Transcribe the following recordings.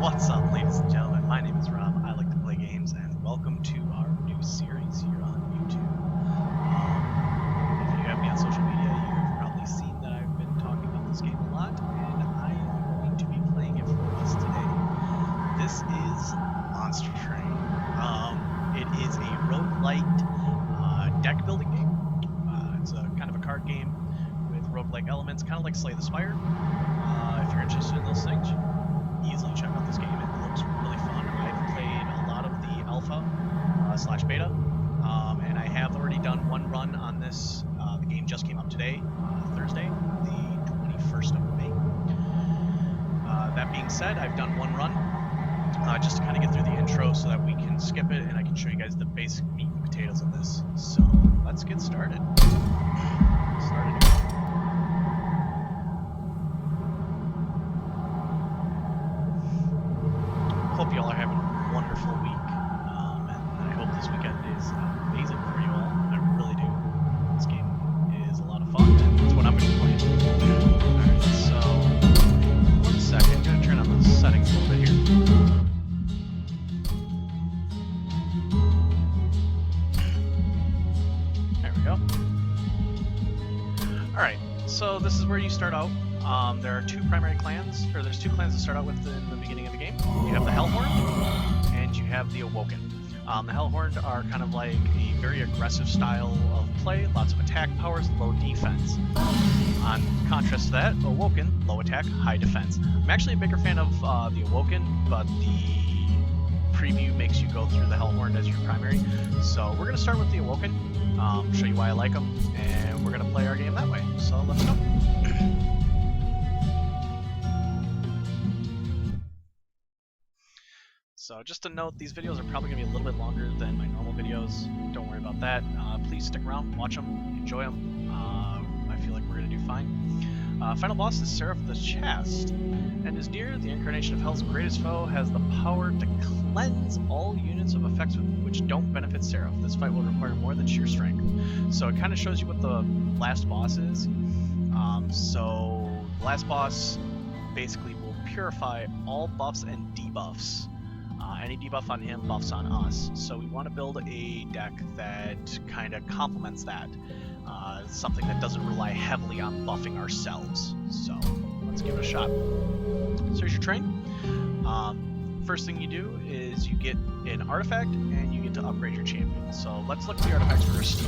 What's up, ladies and gentlemen? My name is Rob. I like to play games, and welcome to our new series here on YouTube. If you have me on social media, you've probably seen that I've been talking about this game a lot, and I am going to be playing it for us today. This is Monster Train. It is a roguelike deck building game. It's a kind of a card game with roguelike elements, kind of like Slay the Spire. If you're interested in those things, easily check out this game. It looks really fun. I've played a lot of the alpha slash beta, and I have already done one run on this. The game just came up today, Thursday, the 21st of May. That being said, I've done one run just to kind of get through the intro so that we can skip it and I can show you guys the basic meat and potatoes of this. So let's get started. Hope you all are having a wonderful week, and I hope this weekend is amazing for you all. I really do. This game is a lot of fun, and it's what I'm going to be playing. Alright, so, 1 second, I'm going to turn on the settings a little bit here. There we go. Alright, so this is where you start out. There are two primary clans, or there's two clans to start out with in the beginning of the game. You have the Hellhorn, and you have the Awoken. The Hellhorn are kind of like a very aggressive style of play, lots of attack powers, low defense. On contrast to that, Awoken, low attack, high defense. I'm actually a bigger fan of the Awoken, but the preview makes you go through the Hellhorn as your primary. So we're going to start with the Awoken, show you why I like them, and we're going to play our game that way. So let's go. So just to note, these videos are probably going to be a little bit longer than my normal videos. Don't worry about that. Please stick around, watch them, enjoy them. I feel like we're going to do fine. Final boss is Seraph the Chast. And is near the incarnation of Hell's greatest foe, has the power to cleanse all units of effects which don't benefit Seraph. This fight will require more than sheer strength. So it kind of shows you what the last boss is. So the last boss basically will purify all buffs and debuffs. Any debuff on him buffs on us, so we want to build a deck that kind of complements that. Something that doesn't rely heavily on buffing ourselves. So let's give it a shot. So here's your train. First thing you do is you get an artifact and you get to upgrade your champion. So let's look at the artifacts first.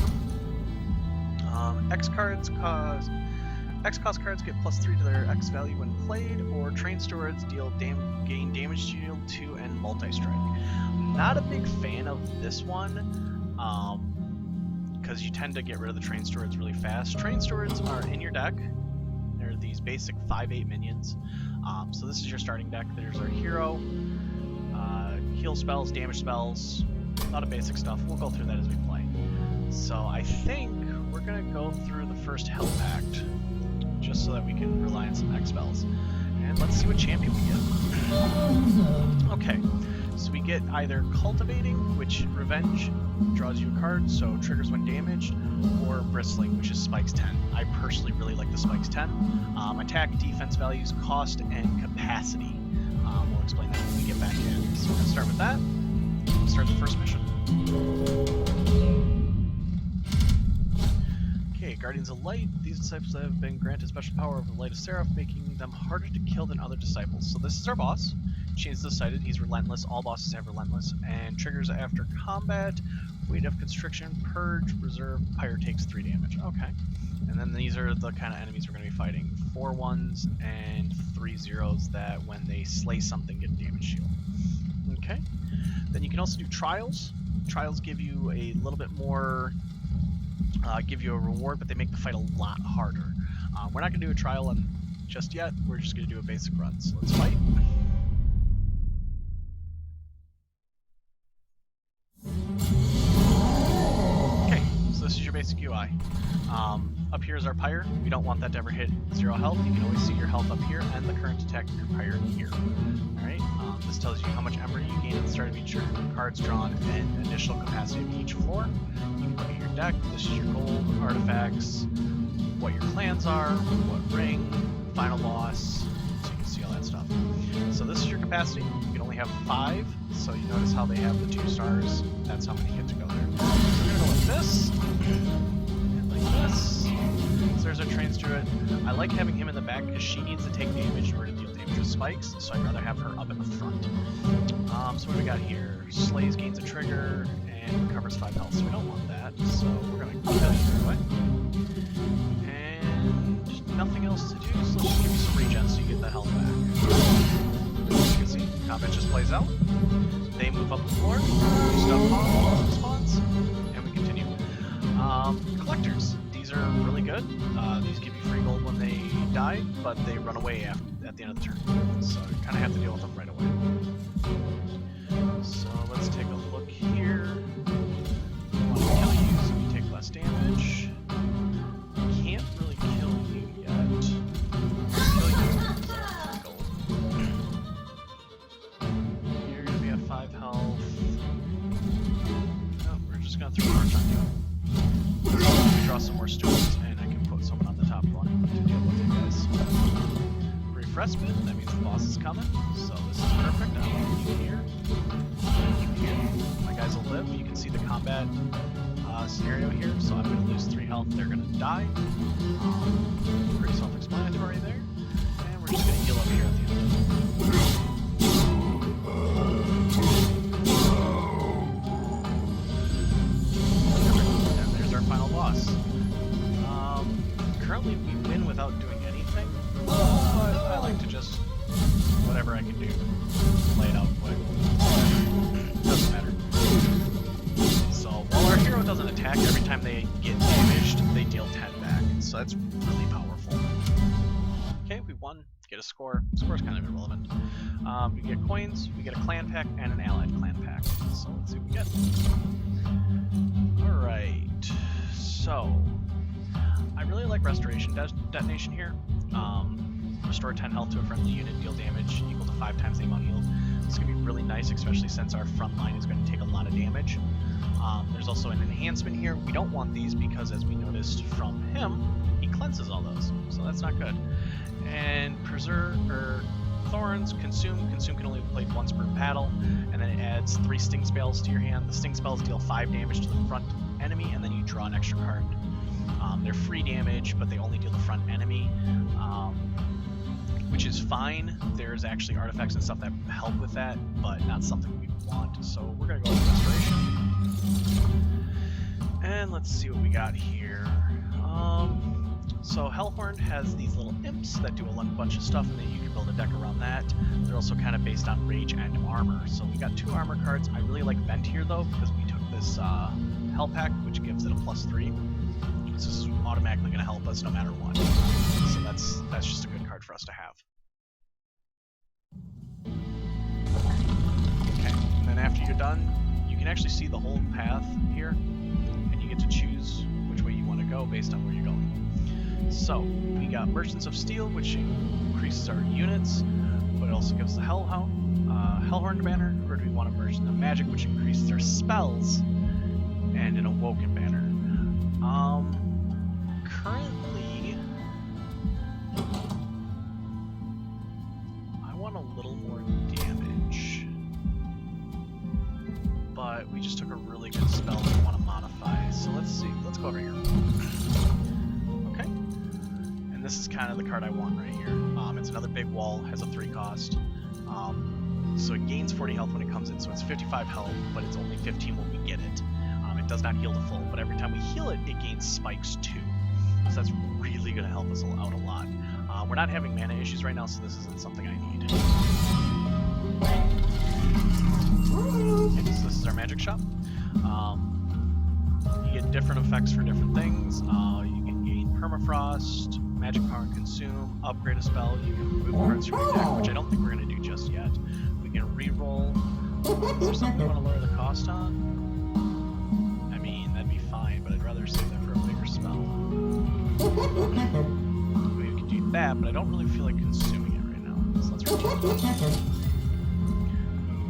X-cost cards get +3 to their X value when played, or train stewards gain damage deal 2 and multi-strike. Not a big fan of this one, because you tend to get rid of the train stewards really fast. Train stewards are in your deck. They're these basic 5/8 minions. So this is your starting deck. There's our hero, heal spells, damage spells, a lot of basic stuff. We'll go through that as we play. So I think we're going to go through the first Hell Pact, just so that we can rely on some X spells. And let's see what champion we get. Okay, so we get either Cultivating, which Revenge draws you a card, so triggers when damaged, or Bristling, which is Spikes 10. I personally really like the Spikes 10. Attack, defense values, cost, and capacity. We'll explain that when we get back in. So we're going to start with that. We'll start the first mission. Guardians of Light. These disciples have been granted special power over the Light of Seraph, making them harder to kill than other disciples. So this is our boss. Chains decided. He's relentless. All bosses have relentless. And triggers after combat. Weight of Constriction, Purge, Reserve, Pyre takes 3 damage. Okay. And then these are the kind of enemies we're going to be fighting. 4 1s and 3 0s that when they slay something get a damage shield. Okay. Then you can also do Trials. Trials give you a little bit more... give you a reward, but they make the fight a lot harder. We're not going to do a trial on just yet. We're just going to do a basic run. So let's fight. Okay, so this is your basic UI. Up here is our Pyre. We don't want that to ever hit 0 health. You can always see your health up here and the current attack of your Pyre here. Alright, this tells you how much emery you gain at the start of each turn, cards drawn, and initial capacity of each floor. You can look at your deck. This is your gold, artifacts, what your clans are, what ring, final boss, so you can see all that stuff. So this is your capacity. You can only have 5, so you notice how they have the 2 stars. That's how many get to go there. So we're gonna go like this, and like this. So there's our trains to it. I like having him in the back because she needs to take damage in order to deal damage with spikes, so I'd rather have her up in the front. So what do we got here? Slays gains a trigger and recovers 5 health, so we don't want that. So we're gonna kill it straight away. And nothing else to do, so let's just give you some regen so you get that health back. As you can see, combat just plays out. They move up the floor, do stuff spawns, and we continue. Collectors. These are really good. These give you free gold when they die, but they run away at the end of the turn. So you kind of have to deal with them right away. So let's take a look here. I want to kill you so you take less damage. Can't really kill you yet. Kill you for gold. You're going to be at 5 health. No, we're just going to throw a march on you. Draw some more stools, and I can put someone on the top one to deal with you guys. Refreshment, that means the boss is coming, so this is perfect. I want you here. My guys will live. You can see the combat scenario here, so I'm going to lose 3 health, they're going to die. Pretty self-explanatory there. And we're just going to heal up here at the end. And there's our final boss. Currently we win without doing anything, but I like to just, whatever I can do, lay it out quick. Doesn't matter. So while our hero doesn't attack, every time they get damaged, they deal 10 back. So that's really powerful. Okay, we won. Get a score. Score's kind of irrelevant. We get coins, we get a clan pack, and an allied clan pack. So let's see what we get. Alright. So I really like Restoration Detonation here. Restore 10 health to a friendly unit, deal damage equal to 5 times the amount healed. It's going to be really nice, especially since our front line is going to take a lot of damage. There's also an enhancement here. We don't want these because, as we noticed from him, he cleanses all those, so that's not good. And Thorns, Consume. Consume can only be played once per battle, and then it adds 3 sting spells to your hand. The sting spells deal 5 damage to the front enemy, and then you draw an extra card. They're free damage, but they only deal the front enemy, which is fine. There's actually artifacts and stuff that help with that, but not something we want. So we're going to go with Restoration. And let's see what we got here. So Hellhorn has these little imps that do a bunch of stuff, and then you can build a deck around that. They're also kind of based on rage and armor. So we got 2 armor cards. I really like Vent here, though, because we took this Hell Pack, which gives it a +3. So this is automatically going to help us no matter what. So that's just a good card for us to have. Okay, and then after you're done, you can actually see the whole path here, and you get to choose which way you want to go based on where you're going. So we got Merchants of Steel, which increases our units, but it also gives the Hellhorn banner, or do we want a Merchant of Magic, which increases our spells, and an Awoken banner. Currently, I want a little more damage, but we just took a really good spell that we want to modify. So let's see. Let's go over here. Okay, and this is kind of the card I want right here. It's another big wall, has a 3 cost. So it gains 40 health when it comes in, so it's 55 health, but it's only 15 when we get it. It does not heal to full, but every time we heal it, it gains spikes too. So that's really going to help us out a lot. We're not having mana issues right now, so this isn't something I need. Okay, so this is our magic shop. You get different effects for different things. You can gain permafrost, magic power and consume, upgrade a spell. You can remove cards from your deck, which I don't think we're going to do just yet. We can re-roll. Is there something we want to lower the cost on? But I'd rather save that for a bigger spell. We can do that, but I don't really feel like consuming it right now. So let's return it.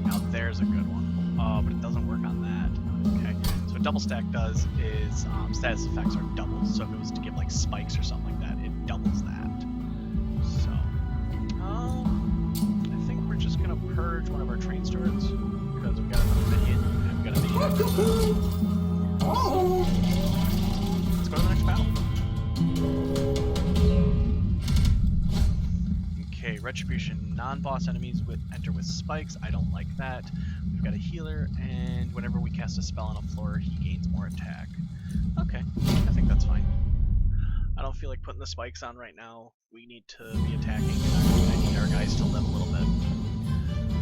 Now there's a good one. But it doesn't work on that. Okay. So what double stack does is status effects are doubled. So if it was to give like spikes or something like that, it doubles that. So I think we're purge one of our train stewards because we got another minion and we got a minion. Let's go to the next battle. Okay, Retribution. Non-boss enemies enter with spikes. I don't like that. We've got a healer, and whenever we cast a spell on a floor, he gains more attack. Okay, I think that's fine. I don't feel like putting the spikes on right now. We need to be attacking, and I need our guys to live a little bit.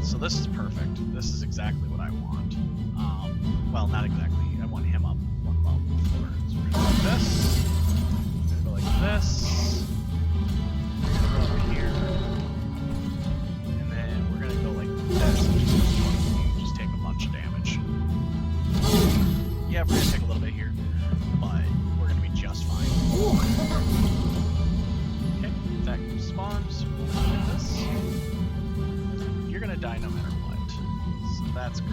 So this is perfect. This is exactly what I want. Well, not exactly. I want him up one level before. So we're gonna do this. We're gonna go like this. We're gonna go up here. And then we're gonna go like this. And just take a bunch of damage. Yeah, we're gonna take a little bit here, but we're gonna be just fine. Okay, that spawns. We'll do this. You're gonna die no matter what, so that's great.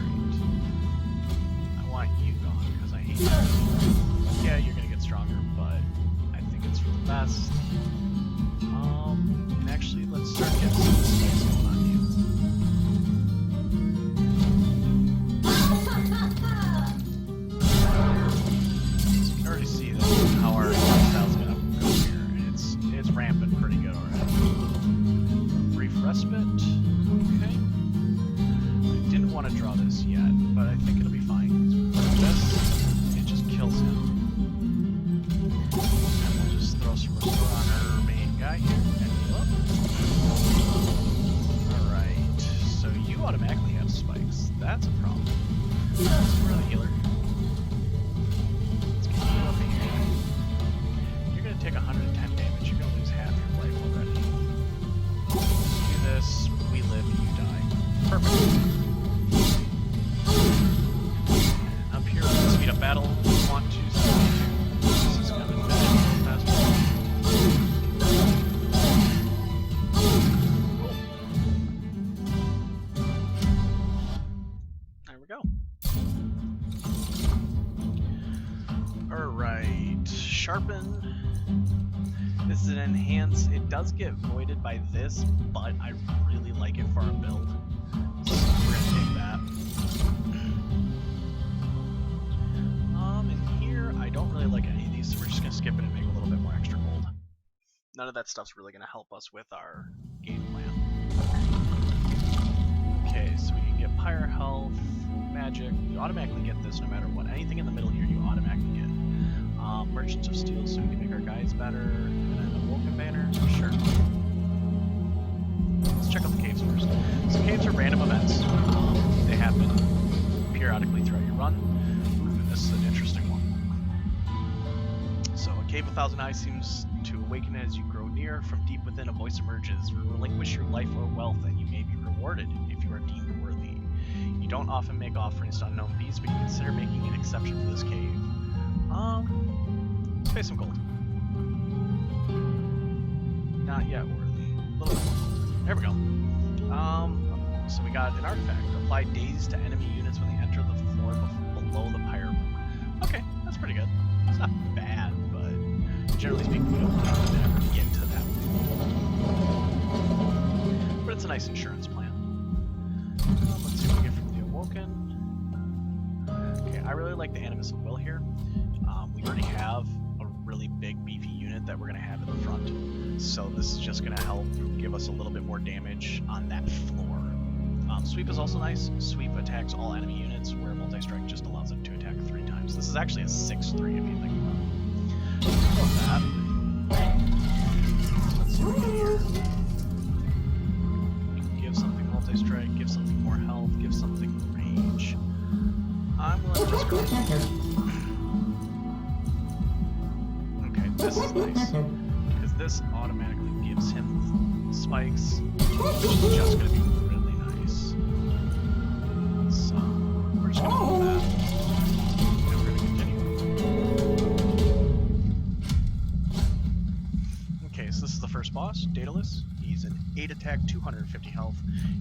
I want you gone because I hate you. Yeah, you're gonna get stronger, but I think it's for the best. And actually, let's start getting some spikes going on you. So you can already see that how our style's gonna go here, and it's rampant pretty good already. Brief respite. Okay. I didn't want to draw this yet, but I think it'll be fine. This, it just kills him. And we'll just throw some restore on our main guy here and heal up. Alright, so you automatically have spikes. That's a problem. We're the healer. Let's get you up here. You're going to take 110 damage. You're going to lose half your life already. Do this, we live, you die. Perfect. And up here, let's speed up battle. We want to this is going to finish fast. There we go. Alright, sharpen. This is an enhance. It does get voided by this, but I really like it for our build. So we're gonna take that. And here I don't really like any of these, so we're just gonna skip it and make a little bit more extra gold. None of that stuff's really gonna help us with our game plan. Okay, so we can get Pyre Health, Magic. You automatically get this no matter what. Anything in the middle here, you automatically get. Merchants of Steel, so we can make our guys better. And then Awoken banner, sure. Let's check out the caves first. So caves are random events. They happen periodically throughout your run. Ooh, this is an interesting one. So a cave with 1,000 eyes seems to awaken as you grow near. From deep within, a voice emerges. Relinquish your life or wealth, and you may be rewarded if you are deemed worthy. You don't often make offerings to unknown beasts, but you consider making an exception for this cave. Let's pay some gold. Not yet worthy. A little bit more. There we go. So we got an artifact. Apply daze to enemy units when they enter the floor below the pyre room. Okay, that's pretty good. It's not bad, but generally speaking, we don't want to ever get to that point. But it's a nice insurance plan. Let's see what we get from the Awoken. Okay, I really like the Animus of Will here. We already have a really big beefy unit that we're going to have in the front. So this is just going to help give us a little bit more damage on that floor. Sweep is also nice. Sweep attacks all enemy units, where multi-strike just allows them to attack 3 times. This is actually a 6-3 if you think about it. Let's go with that. Let's see what we get here. Give something multi-strike, give something more health, give something range. I'm willing to just go with that. Okay, this is nice. Because this automatically gives him spikes, which is just going to be really nice. So, we're just going to go with that. And we're going to continue. Okay, so this is the first boss, Daedalus. He's an 8 attack, 250 health.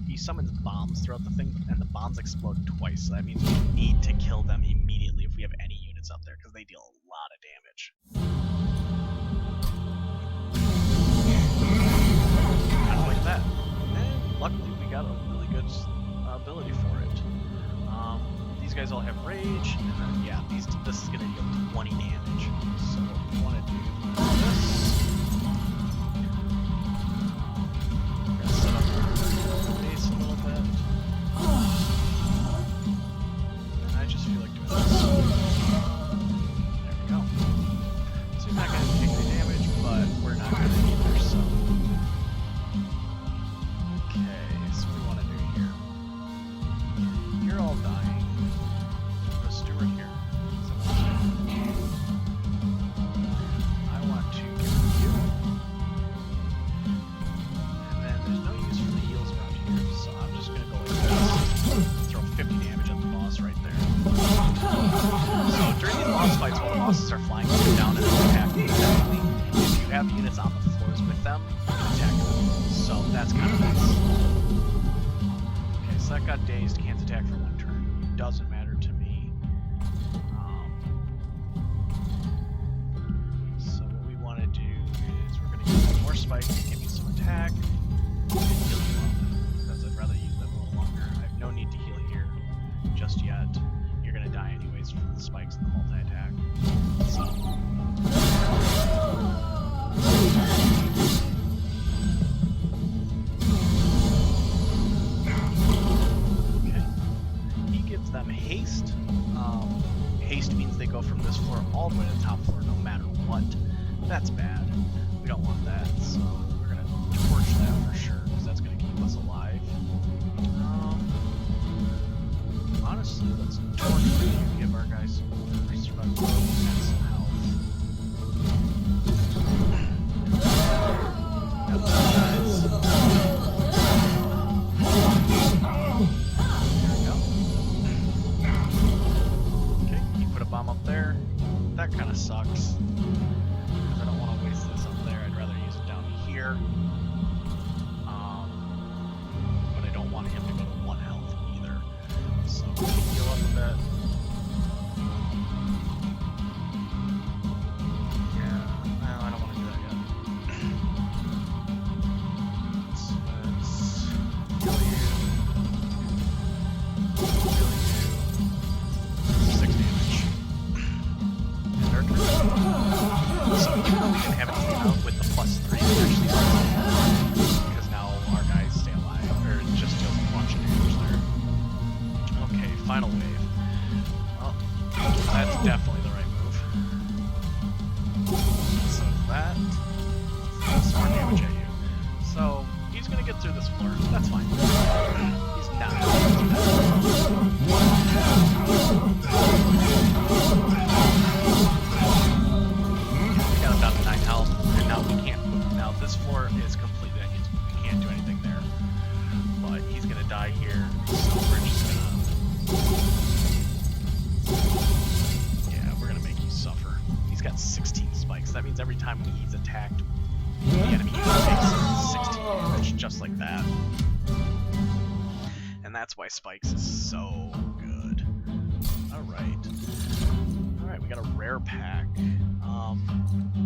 He summons bombs throughout the thing, and the bombs explode twice. So that means we need to kill them immediately if we have any units up there, because they deal a lot of damage. Kind of like that. And luckily we got a really good ability for it. These guys all have rage, and then yeah, this is gonna deal 20 damage. So what we want to do is this. We're gonna set up our base a little bit. And I just feel like doing this. There we go. So he's not gonna take any damage, but we're not gonna either. So okay, so what we want to do here. You're all dying. Steward here. So I want to get rid of you. And then there's no use for the heals around here, so I'm just going to go like this. Throw 50 damage at the boss right there. So during these boss fights, while the bosses are flying up and down and attacking exactly, if you have units on the floors with them, you can attack them. So that's kind of nice. Okay, so that got dazed, can't attack for one turn. Doesn't matter to me. More spikes to give you some attack and heal you up, because I'd rather you live a little longer. I have no need to heal here just yet. You're gonna die anyways from the spikes and the multi-attack. So okay. He gives them haste. Haste means they go from this floor all the way to the top floor no matter what. That's bad. We don't want that, so we're gonna torch that for sure, because that's gonna keep us alive. Honestly, let's torch for you, give our guys some survival and some health. Got those guys. There we go. Okay, he put a bomb up there. That kind of sucks. But I don't want him to go to 1 health either. So heal up a bit. Yeah, no, I don't want to do that yet. Let's heal you. Heal you. 6 damage. And our turn. So even though we didn't have anything out with the +3, we actually because now our guys stay alive, or it just deals a bunch of damage there. Okay, final wave. Well, that's definitely the right move. So that, some more damage at you. So he's gonna get through this floor. That's fine. He's not gonna get through that. We got him down to 9 health, and now we can't move. Now this floor is completely unused. We can't do anything there. But he's gonna die here, so we're just gonna... Yeah, we're gonna make you suffer. He's got 16 spikes. That means every time he's attacked, the enemy takes 16 damage, just like that. And that's why spikes is so good. Alright. Alright, we got a rare pack.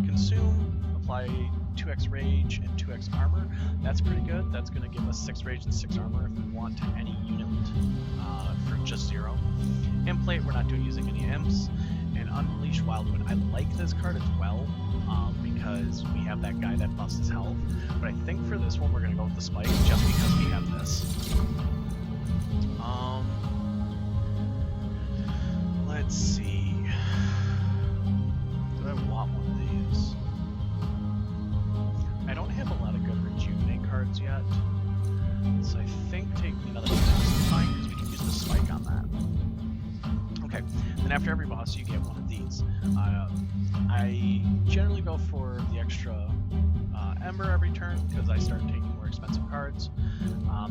Consume, apply 2x rage and 2x armor. That's pretty good. That's going to give us 6 rage and 6 armor if we want any unit for just 0. Implate, we're not using any imps. And Unleash Wildwood. I like this card as well because we have that guy that buffs his health. But I think for this one we're going to go with the spike just because we have this. Let's see. Do I want one of these? I don't have a lot of good rejuvenate cards yet, so I think taking another unit is fine because we can use the spike on that. Okay, then after every boss you get one of these. I generally go for the extra Ember every turn because I start taking more expensive cards.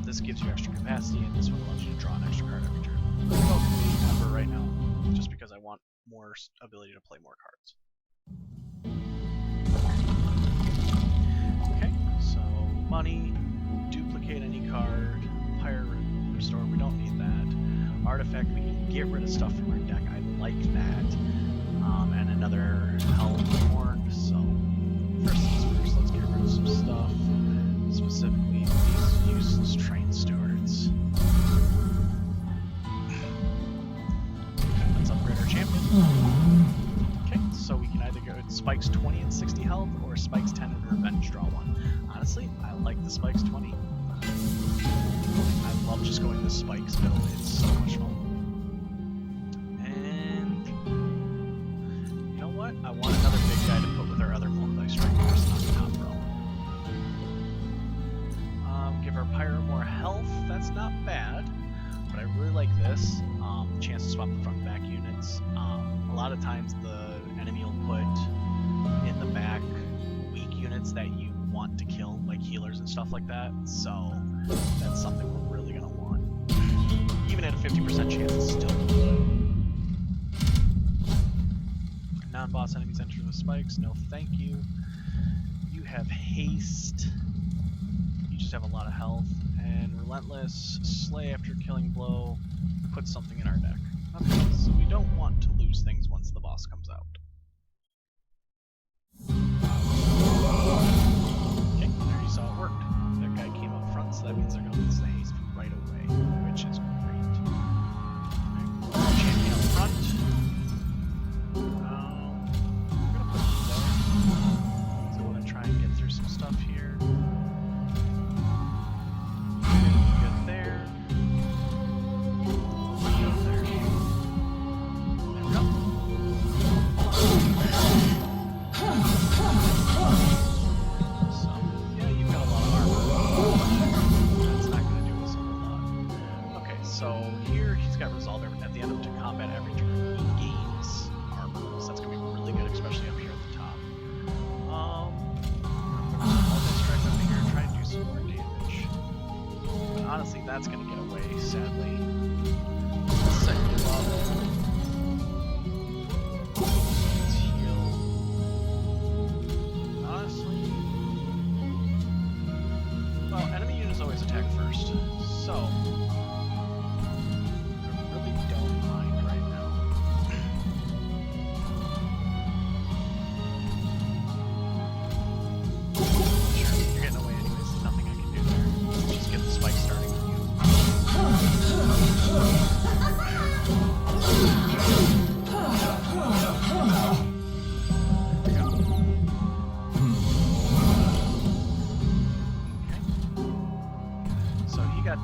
This gives you extra capacity, and this one allows you to draw an extra card every turn. Let's go for the Ember right now, just because I want more ability to play more cards. Okay, so money, duplicate any card, Pirate Restore, we don't need that. Artifact, we can get rid of stuff from our deck, I like that. And another Helm Horn, so first things first, let's get rid of some stuff, specifically these useless train stewards. Let's upgrade our champion. Okay, so we can either go with Spikes 20 and 60 health, or Spikes 10 and Revenge draw 1. Honestly, I like the Spikes 20. I love just going to Spikes build, it's so much fun. And you know what? I want another big guy to put with our other multi-strikers on the top row. Give our Pyro more health, that's not bad. But I really like this, the chance to swap the front and back units. A lot of times the enemy will put in the back weak units that you want to kill, like healers and stuff like that, so that's something we're really going to want. Even at a 50% chance, it's still good. Non-boss enemies enter with spikes, no thank you. You have haste, you just have a lot of health, and relentless, slay after killing blow, put something in our deck. Okay, so we don't want to lose things once the boss comes out. Okay, there you saw it worked. That guy came up front, so that means they're going to lose the haste right away, which is great. Right, champion up front. I'm going to put him there. So we're going to try and get through some stuff here. Good there. Honestly, that's going to get away, sadly. Set you up. Let's heal. Honestly. Well, enemy units always attack first, so I really don't mind right now. Sure, you're getting away anyways. There's nothing I can do there. Let's just get the spike starting.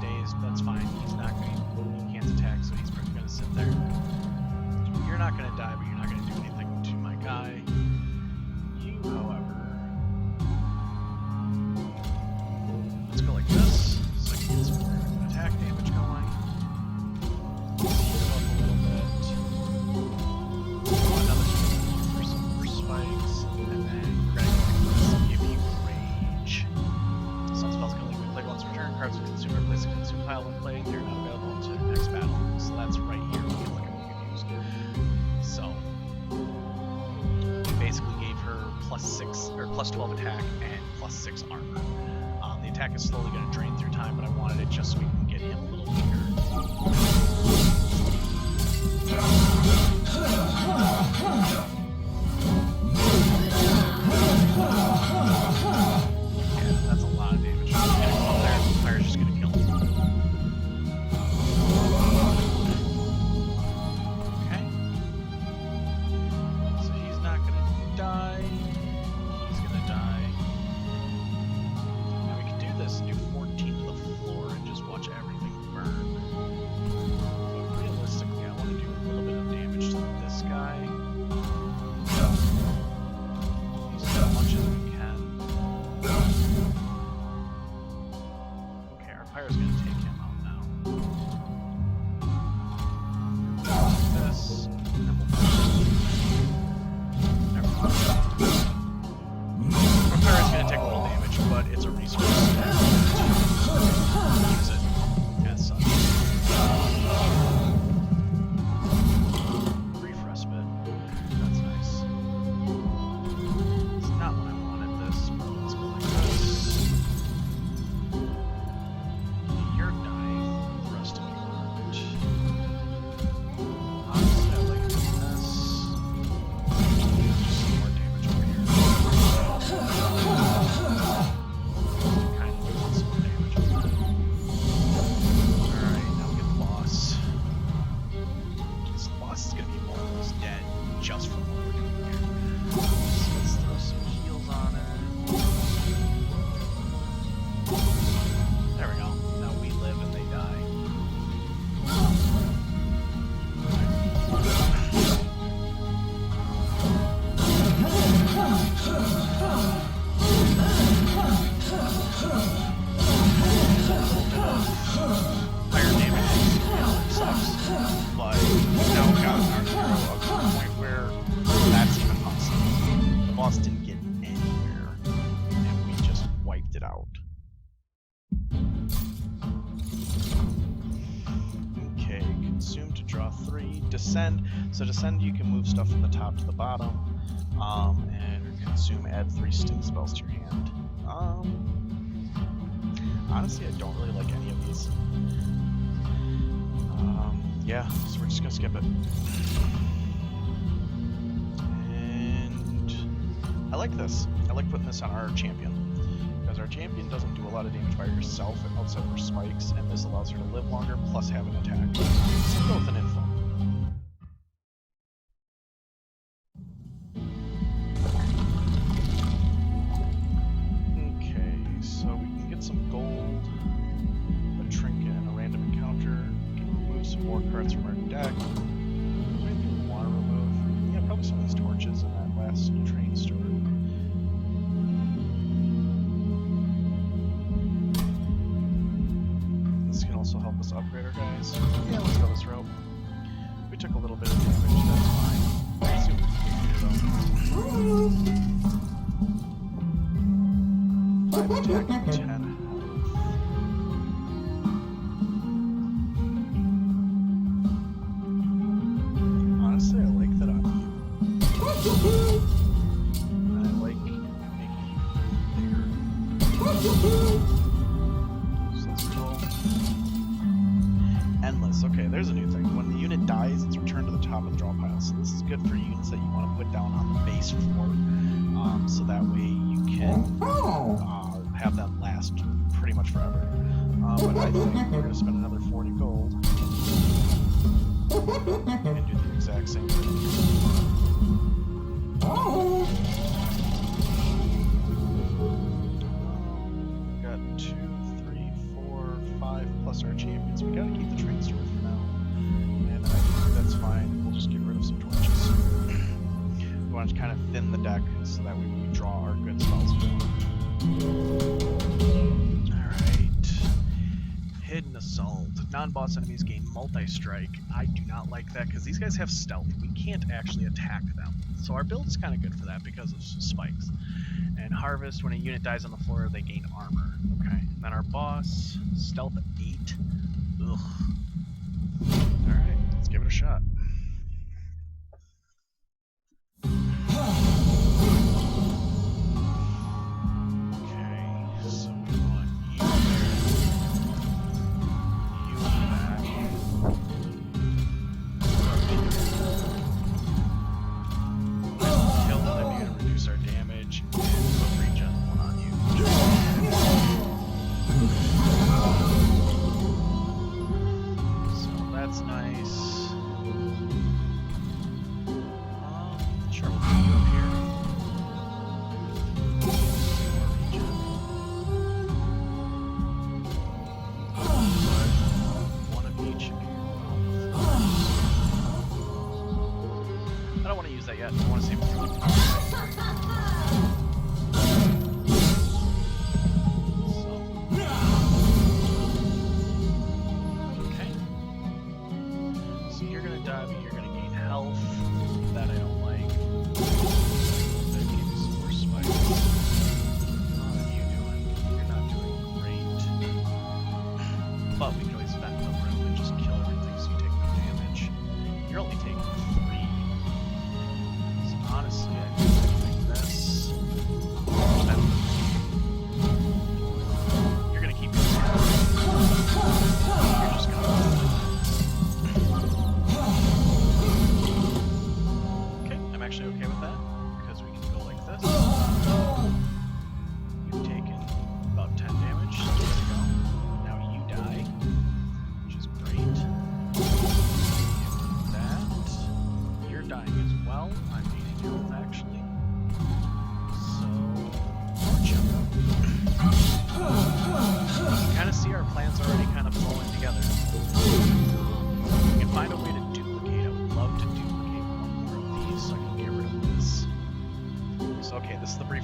Dazed, that's fine. He's not going to, he can't attack, so he's going to sit there. You're not going to die, but you're not going to do anything to my guy. You, however, let's go like this, so I can get some more attack damage going. Heal up a little bit. Another for some more spikes, and then we're going to go like this, give you rage. Some spells can only play once per turn. Cards with consumer place a consume pile when played. They're not available until the next battle. So that's right here. We can look at what we've used. So we basically gave her +6 or +12 attack and +6 armor. The attack is slowly going to drain through time, but I wanted it just so we can get him a little weaker. That's a lot of damage. Fire's just gonna kill him. Okay. So he's not gonna die. He's gonna die. And we can do this, do 14 to the floor, and just watch descend. So descend, you can move stuff from the top to the bottom, and consume, add 3 sting spells to your hand. Honestly, I don't really like any of these. Yeah, so we're just gonna skip it. And I like this. I like putting this on our champion, because our champion doesn't do a lot of damage by herself outside of her spikes, and this allows her to live longer plus have an attack. So go with an info. Okay, so we can get some gold, a trinket, and a random encounter. We can remove some more cards from our deck. Anything we want to remove? Yeah, probably some of these torches in that last train store. This can also help us upgrade our guys. Yeah, let's go this route. We took a little bit of damage, that's fine. Let's see what we can do though. 5 attack, 10 health. Honestly, I like that on you. And I like making you bigger. So let's go. Endless. Okay, there's a new thing. When the unit dies, it's returned to the top of the draw pile. So this is good for units that you want to put down on the base floor. So that way you can have them last pretty much forever. But I think we're going to spend another 40 gold and do the exact same thing. Got 2, 3, 4, 5 plus our champions. We got to keep the train store for now. And I think that's fine. We'll just get rid of some torches. We want to kind of thin the deck so that way we draw our good spells. Alright. Hidden Assault. Non-boss enemies gain multi-strike. I do not like that because these guys have stealth. We can't actually attack them. So our build is kind of good for that because of spikes. And Harvest, when a unit dies on the floor, they gain armor. Okay. And then our boss, stealth 8. Ugh. Alright, let's give it a shot.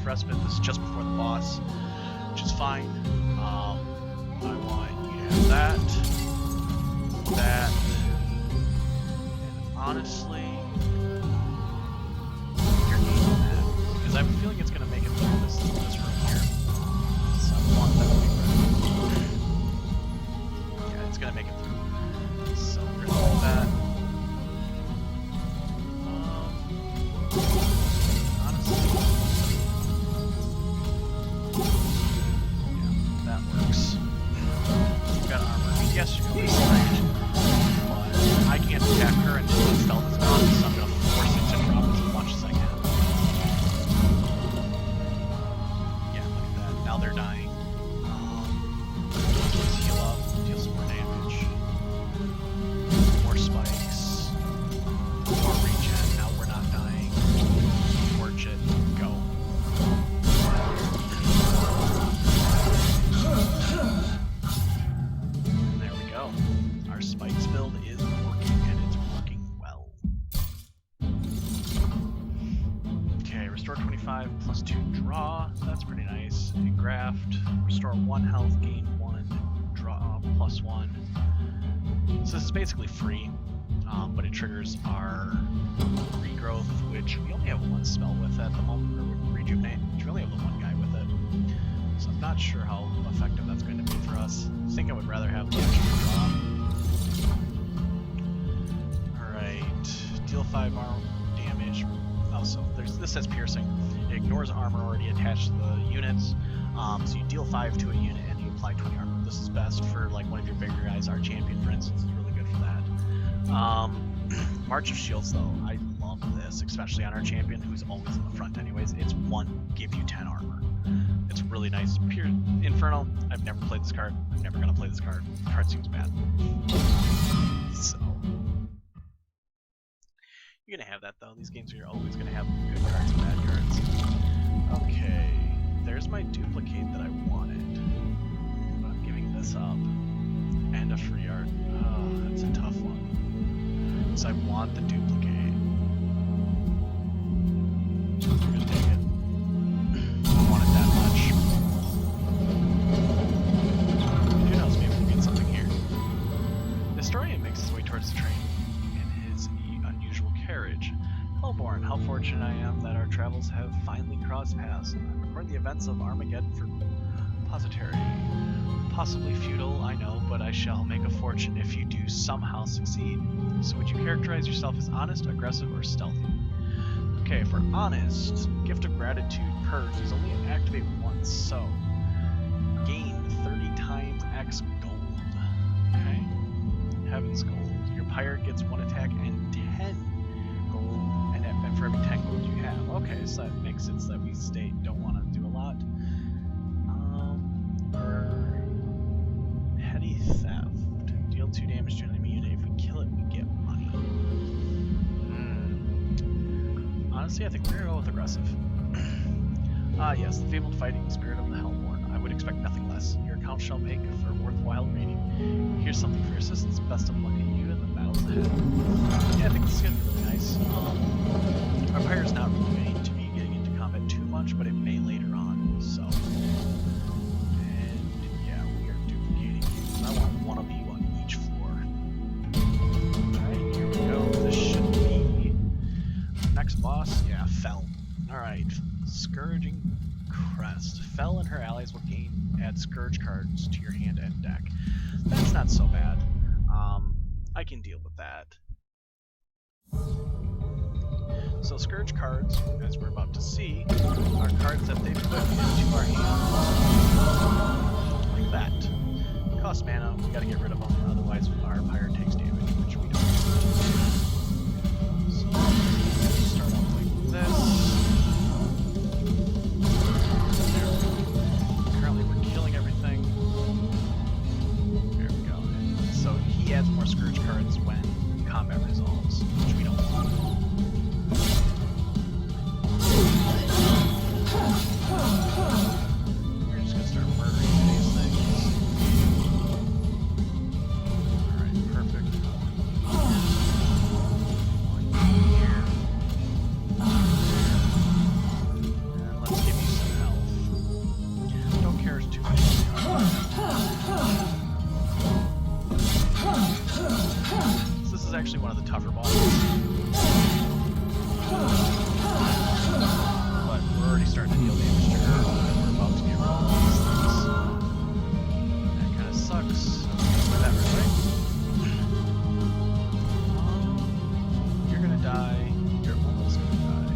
Respite. This is just before the boss, which is fine. I want you to have that, and honestly, you're needing that because I have a feeling it's going to make it through this room here. So I want that to be ready. Yeah, it's going to make it through. So we're going to do that. yes, you're going to straight, but I can't attack her until the stealth is gone, so I'm going to force it to drop as much as I can. Yeah, look at that. Now they're dying. Let's heal up, deal some more damage. More spikes. More regen. Now we're not dying. Torch it. Go. There we go. Our spikes build is working, and it's working well. Okay, restore 25 plus 2 draw. That's pretty nice. Engraft. Restore 1 health, gain 1, draw plus 1. So this is basically free, but it triggers our regrowth, which we only have 1 spell with at the moment, or rejuvenate, which we only have the 1 guy with it. So I'm not sure how effective that's going to be for us. I think I would rather have the extra draw. Alright, deal 5 armor damage. Oh, so this says piercing. It ignores armor already attached to the units. So you deal 5 to a unit and you apply 20 armor. This is best for like one of your bigger guys. Our champion, for instance, is really good for that. March of Shields, though, I love this, especially on our champion, who's always in the front anyways. It's 1, give you 10 armor. It's really nice. Pure Inferno, I've never played this card. I'm never going to play this card. The card seems bad. So you're going to have that, though. These games are always going to have good cards and bad cards. Okay, there's my duplicate that I wanted. But I'm giving this up. And a free art. Oh, that's a tough one. So I want the duplicate. I'm going to take it. I want it that much. Who knows, maybe we'll get something here. The Historian makes his way towards the train in his unusual carriage. Hellborn, how fortunate I am that our travels have finally crossed paths. I record the events of Armageddon for posterity. Possibly futile, I know, but I shall make a fortune if you do somehow succeed. So would you characterize yourself as honest, aggressive, or stealthy? Okay, for honest, Gift of Gratitude purge is only activate once, so gain 30 times X gold. Okay? Heaven's Gold. Your pirate gets 1 attack and 10 gold, and for every 10 gold you have. Okay, so that makes it so that we don't want to do a lot. Petty Theft. Deal 2 damage to an enemy unit. If we kill it, we get money. Honestly, I think we're going to go with aggressive. Yes, the fabled fighting spirit of the Hellborn. I would expect nothing less. Your account shall make for worthwhile reading. Here's something for your assistance. Best of luck to you in the battles ahead. Yeah, I think this is going to be really nice. Our pirate's not really going to be getting into combat too much, but it may later on, so. And yeah, we are duplicating you. I want 1 of you on each floor. Alright, here we go. This should be our next boss. Yeah, Fell. Alright, Scourging Crest. Fell and her allies will add Scourge cards to your hand and deck. That's not so bad. I can deal with that. So Scourge cards, as we're about to see, are cards that they put into our hand. Like that. Cost mana, we gotta get rid of them, otherwise our pirate takes damage, which we don't want. So start off like this. Currently we're killing everything. There we go. And so he adds more Scourge cards when combat resolves, which we don't want. We're just gonna start murdering these things. Alright, perfect. One here. And let's give you some health. Don't care too much. So this is actually one of the tougher bosses. Already starting to deal damage to her, and we're about to get rid of these things. That kind of sucks. By that right? You're gonna die. You're almost gonna die.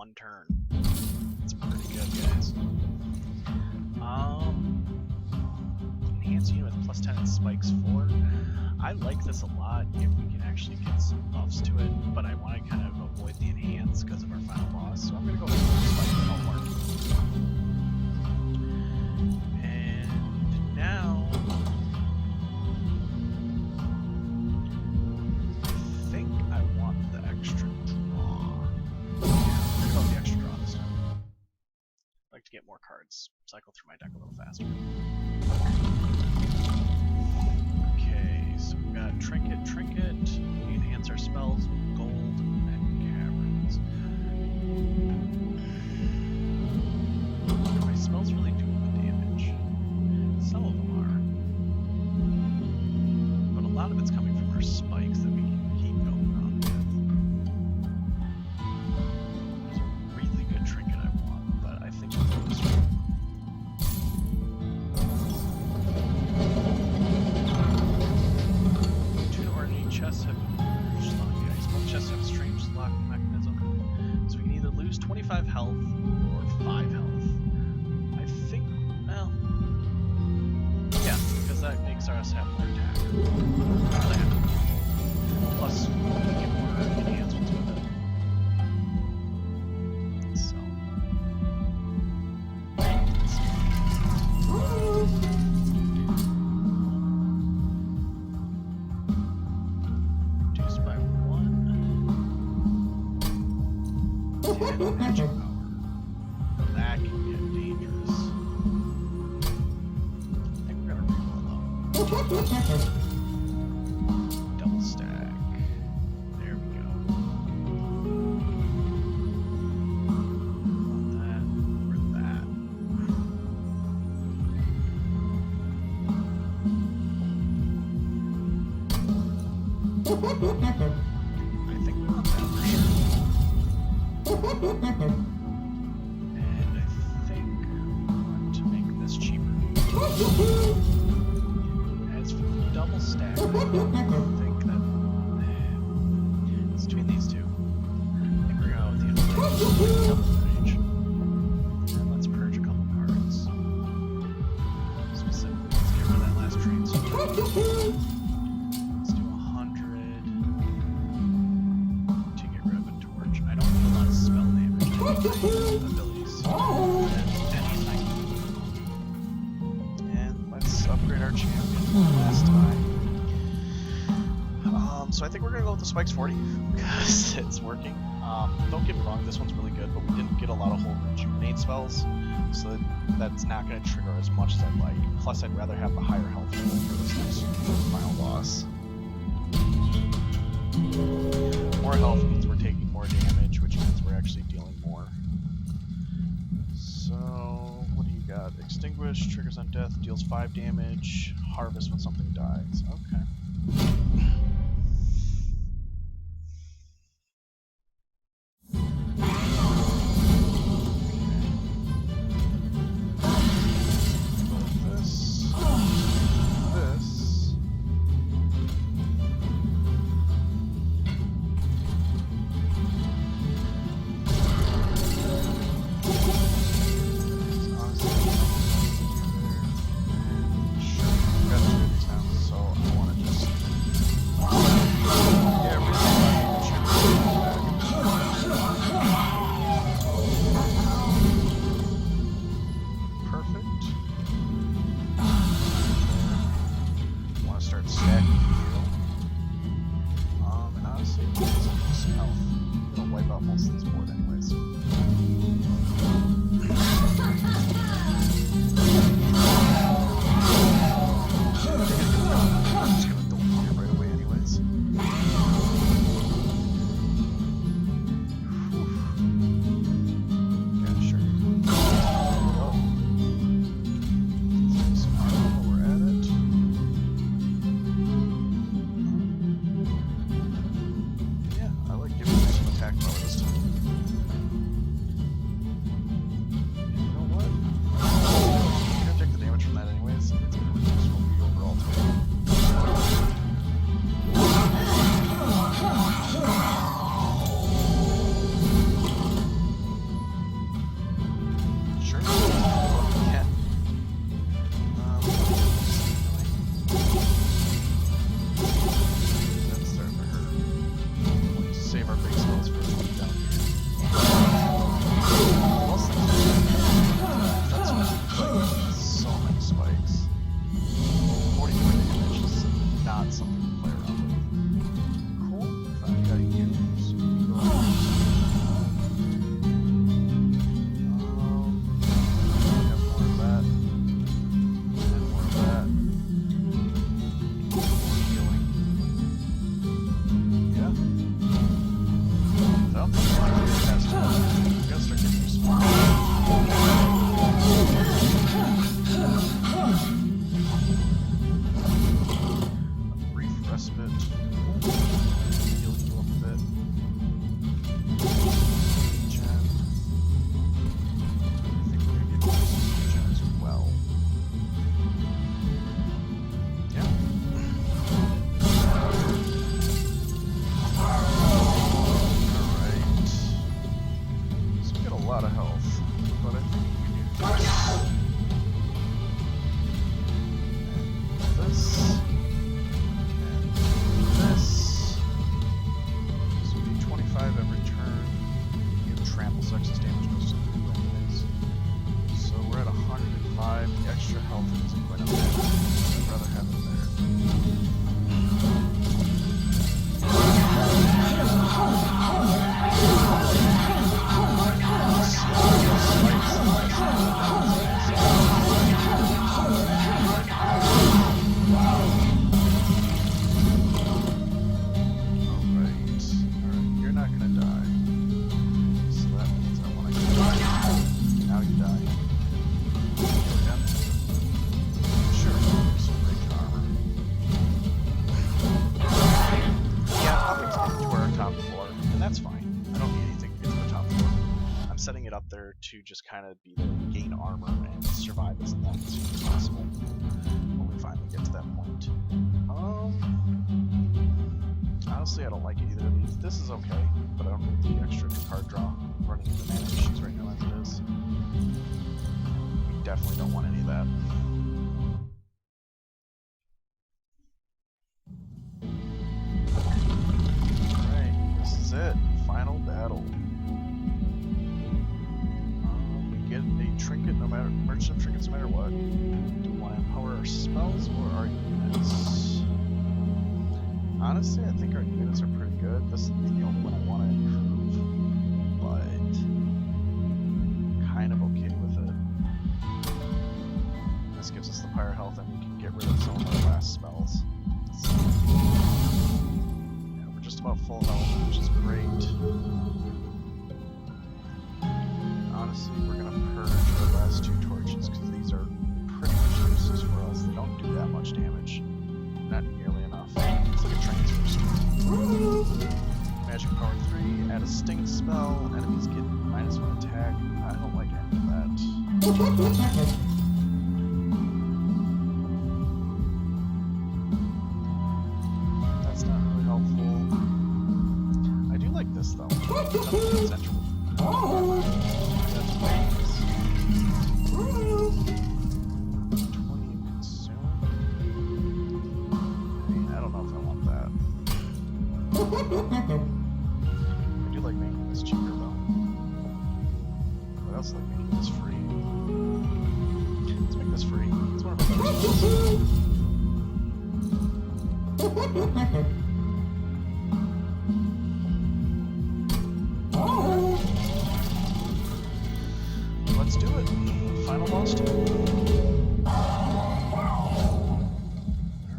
one turn. That's pretty good, guys. Enhance unit with +10 and spikes 4. I like this a lot if we can actually get some buffs to it, but I want to kind of avoid the enhance because of our final boss, so I'm going to go with spike 4. And now I think I want the extra draw. Yeah, I'm going to go with the extra draw this time. I'd like to get more cards, cycle through my deck a little faster. Okay, so we've got Trinket. We enhance our spells with gold and caverns. My spells really do the damage. Some of them are. But a lot of it's coming from our spikes that we can keep going on with. It's a really good Trinket I want, but I think we'll go this way. Chests have both chests have a strange lock mechanism, so we can either lose 25 health or 5 health. I think, well, yeah, because that makes us have more attack. Plus, we can get more enhancements with it. So. Magic power. That can get dangerous. I think we're gonna reroll though. Double stack. There we go. Want that or that. I think we want that for sure. And I think I want to make this cheaper. As for the double stack, I think that it's between these two. I think we're going to go with the double range. And let's purge a couple cards. Specifically, let's get rid of that last train. So let's do 100 to get rid of a torch. I don't need a lot of spell damage to get my abilities anything. And let's upgrade our champion last time. So I think we're going to go with the Spikes 40 because it's working. Don't get me wrong, this one's really good, but we didn't get a lot of whole rejuvenate spells, so that's not going to trigger as much as I'd like. Plus, I'd rather have the higher health for this next final boss. More health means we're taking more damage, which means we're actually dealing more. So, what do you got? Extinguish, triggers on death, deals 5 damage, harvest when something dies. Okay. that's fine. I don't need anything to get to the top floor. I'm setting it up there to just kind of be there to gain armor and survive as long as possible when we finally get to that point. Honestly, I don't like either of these. This is okay, but I don't need the extra card draw. I'm running into mana issues right now as it is. We definitely don't want any of that. Alright, this is it. Final battle. We get a trinket no matter, merchant of trinkets no matter what. Do we want to empower our spells or our units? Honestly, I think our units are pretty good. This is the only one I want to improve, but kind of okay with it. This gives us the pyre health, and we can get rid of some of our last spells. So, yeah, we're just about full health, which is great. Honestly, we're gonna purge our last 2 torches because these are pretty much useless for us. They don't do that much damage, not nearly enough. Let's look at trinkets first. Magic power 3, add a sting spell, enemies get -1 attack. I don't like any of that. That's not really helpful. I do like this though. Nothing central. That's nice. 20 consume. I don't know if I want that. I do like making this cheaper though. What else like making this free? Let's make this free. It's one of our better spells. Let's do it. Final boss time.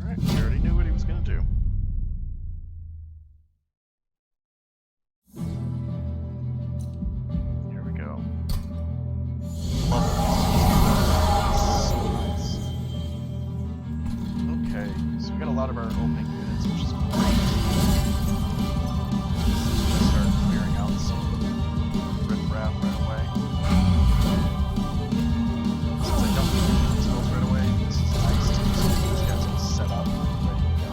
Alright, we already knew what he was gonna do. Here we go. Love this. Okay, so we got a lot of our opening units, which is great. Start clearing out some riffraff right away. Since I don't need any spells right away, this is nice to see these guys all set up, ready to go.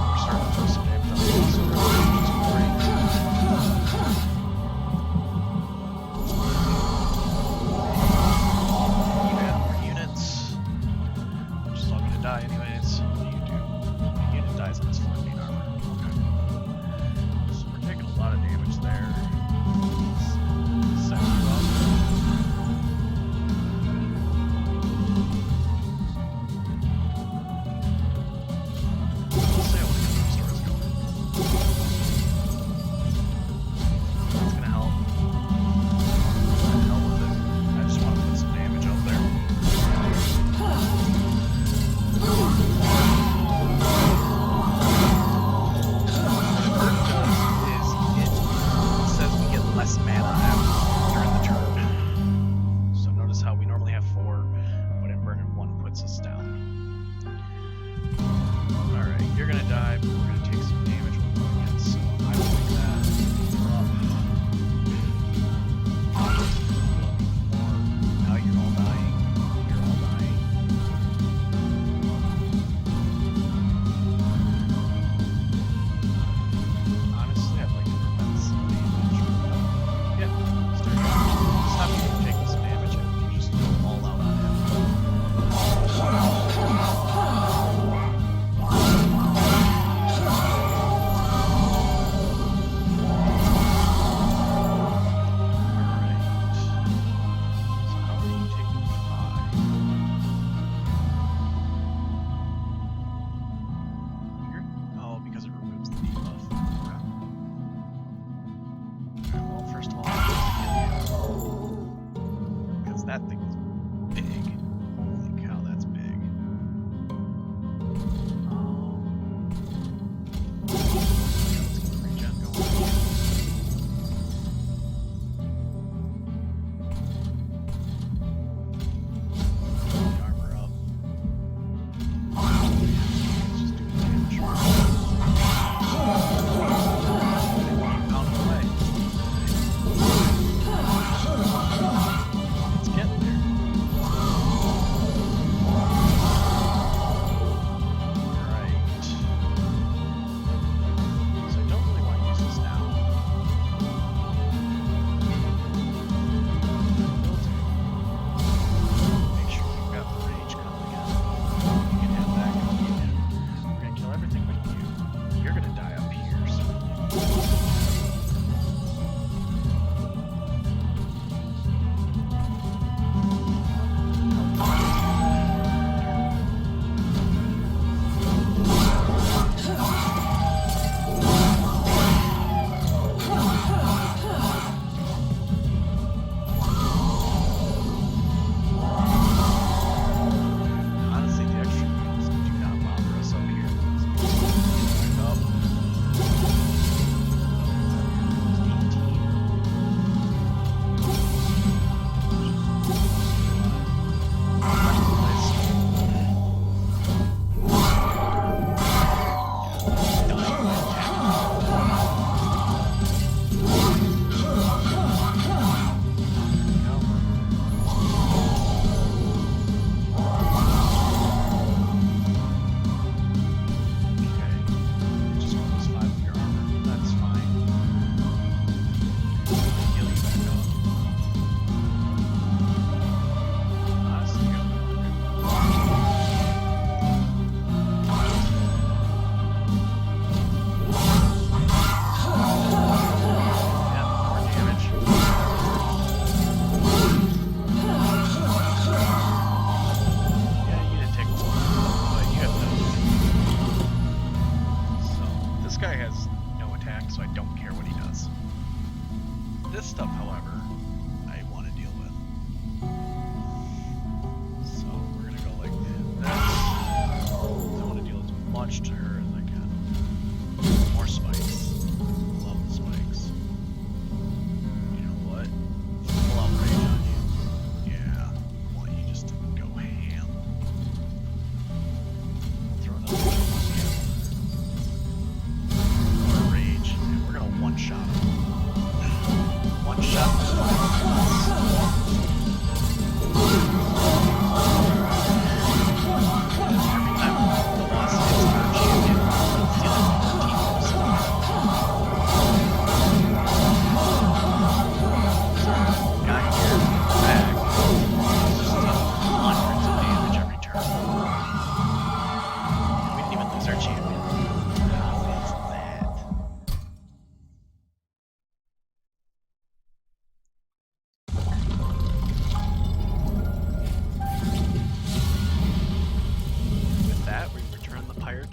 We're starting to throw some damage on the boss already, which is great. You add more units, which is all going to die anyways. What do you do? A unit dies on its 14 armor. Okay. So we're taking a lot of damage there. Set you up. Say I want to get those stores going. That's gonna help. Hell with it. I just want to put some damage out there. Says we get less mana during the turn. So notice how we normally have 4, but in burning 1 puts us down. Alright, you're gonna die, but we're gonna take some damage when we're doing it, so I don't like that. Now you're all dying. You're all dying. Honestly, I'd like to prevent some damage. Yeah, stop you from taking some damage and you just go all out on him. Alright. So how are you taking 5? Here? Oh, because it removes the debuff. Okay. Okay, well, first of all, I'm going to heal you. Because that thing is big. Holy cow, that's big. Let's get the regen going. Get the armor up. Let's just do the damage. much to her as I can. More spikes. Love the spikes. You know what? Full out rage on you. Yeah. I want you just to go ham. I'll throw another one on you. More rage. And we're gonna one-shot him. One-shot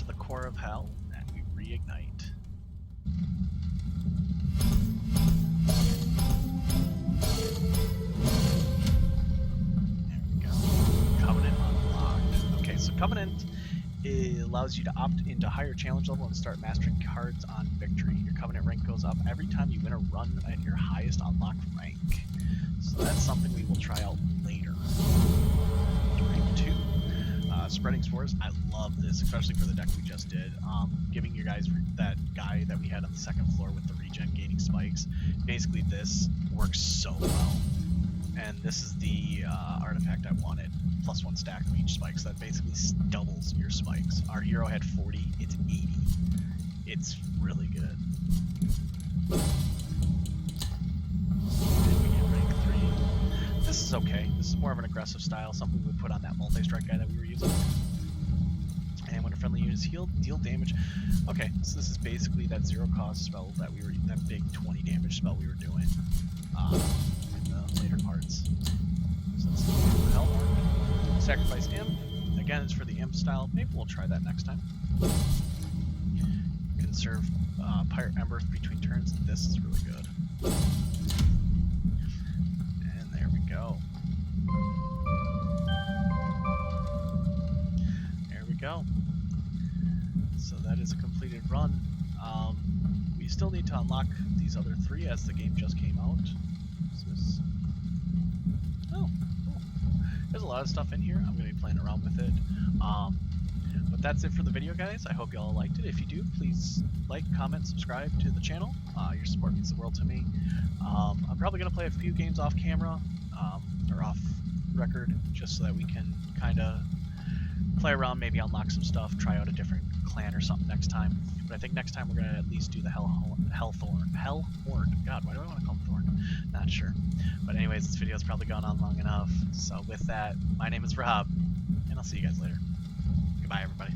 the of hell, and we reignite. There we go. Covenant unlocked. Okay, so Covenant allows you to opt into higher challenge level and start mastering cards on victory. Your Covenant rank goes up every time you win a run at your highest unlocked rank. So that's something we will try out later. Rank 2. Spreading Spores, I love this, especially for the deck we just did. Giving you guys that guy that we had on the second floor with the regen gaining spikes. Basically this works so well. And this is the artifact I wanted. +1 stack of each spike, so that basically doubles your spikes. Our hero had 40, it's 80. It's really good. And we get rank 3. This is okay. This is more of an aggressive style, something we would put on that multi-strike guy that we were using. And when a friendly unit is healed, deal damage. Okay, so this is basically that 0-cost spell that we were, that big 20 damage spell we were doing in the later parts. So let's do Hellhorn. Sacrifice Imp. Again, it's for the Imp style. Maybe we'll try that next time. Conserve Pirate Ember between turns. This is really good. And there we go. There we go. So that is a completed run. We still need to unlock these other 3 as the game just came out. Oh, cool. There's a lot of stuff in here. I'm going to be playing around with it. But that's it for the video, guys. I hope you all liked it. If you do, please like, comment, subscribe to the channel. Your support means the world to me. I'm probably going to play a few games off camera or off record, just so that we can kind of play around, maybe unlock some stuff, try out a different clan or something next time. But I think next time we're going to at least do the Hellhorn. God, why do I want to call him Thorn? Not sure. But anyways, this video's probably gone on long enough. So with that, my name is Rob, and I'll see you guys later. Goodbye, everybody.